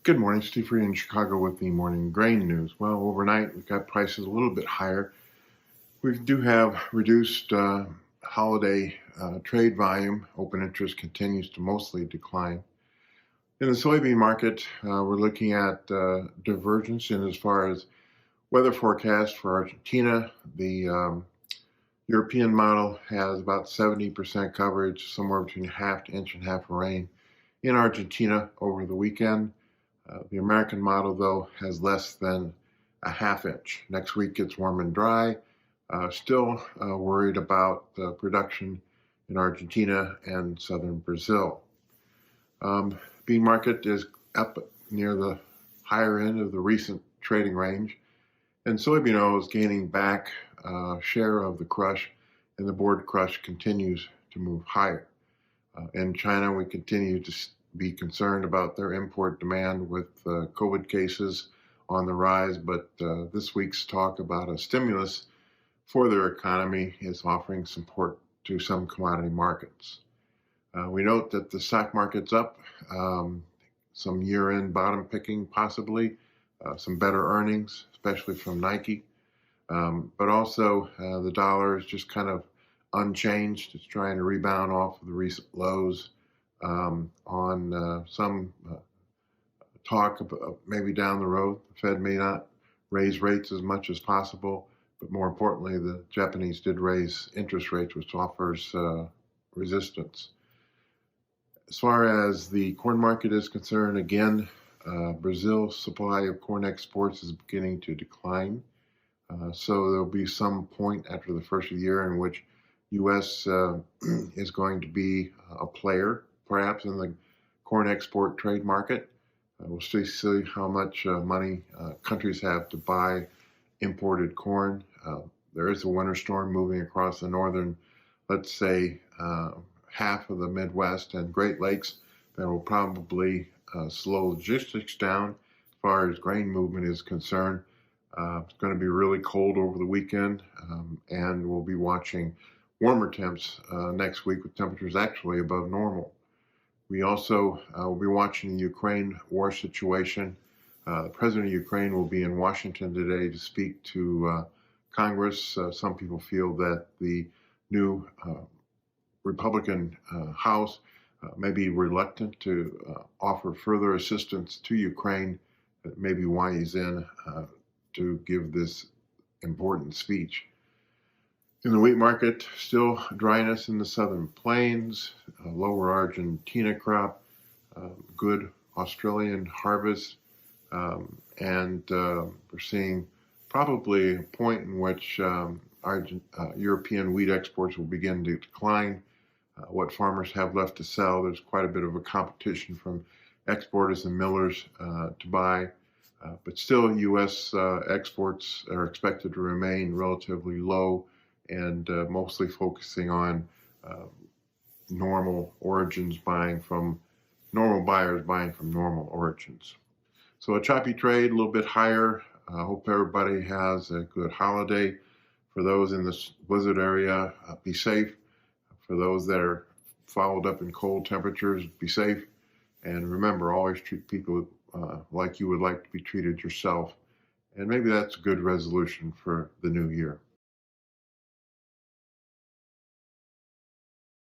Good morning, Steve Free in Chicago with the morning grain news. Well, overnight we've got prices a little bit higher. We do have reduced holiday trade volume. Open interest continues to mostly decline. In the soybean market, we're looking at divergence in as far as weather forecast for Argentina. The European model has about 70% coverage, somewhere between half to inch and half of rain in Argentina over the weekend. The American model, though, has less than a half inch. Next week gets warm and dry. Still worried about the production in Argentina and southern Brazil. Bean market is up near the higher end of the recent trading range, and soybean oil is gaining back share of the crush, and the board crush continues to move higher. In China, we continue to be concerned about their import demand with COVID cases on the rise, but this week's talk about a stimulus for their economy is offering support to some commodity markets. We note that the stock market's up, some year-end bottom picking possibly, some better earnings, especially from Nike, but also the dollar is just kind of unchanged. It's trying to rebound off of the recent lows on some talk about maybe down the road. The Fed may not raise rates as much as possible, but more importantly, the Japanese did raise interest rates, which offers resistance. As far as the corn market is concerned, again, Brazil's supply of corn exports is beginning to decline. So there'll be some point after the first of the year in which U.S. Is going to be a player, perhaps, in the corn export trade market. We'll see how much money countries have to buy imported corn. There is a winter storm moving across the northern, let's say, half of the Midwest and Great Lakes that will probably slow logistics down as far as grain movement is concerned. It's going to be really cold over the weekend, and we'll be watching warmer temps next week with temperatures actually above normal. We also will be watching the Ukraine war situation. The president of Ukraine will be in Washington today to speak to Congress. Some people feel that the new Republican House may be reluctant to offer further assistance to Ukraine. That may be why he's in to give this important speech. In the wheat market, still dryness in the southern plains, lower Argentina crop, good Australian harvest, and we're seeing probably a point in which European wheat exports will begin to decline. What farmers have left to sell, there's quite a bit of a competition from exporters and millers to buy. But still, U.S. exports are expected to remain relatively low and mostly focusing on normal origins buying from normal buyers buying from normal origins. So a choppy trade, a little bit higher. I hope everybody has a good holiday. For those in this blizzard area, be safe. For those that are fouled up in cold temperatures, be safe. And remember, always treat people like you would like to be treated yourself. And maybe that's a good resolution for the new year.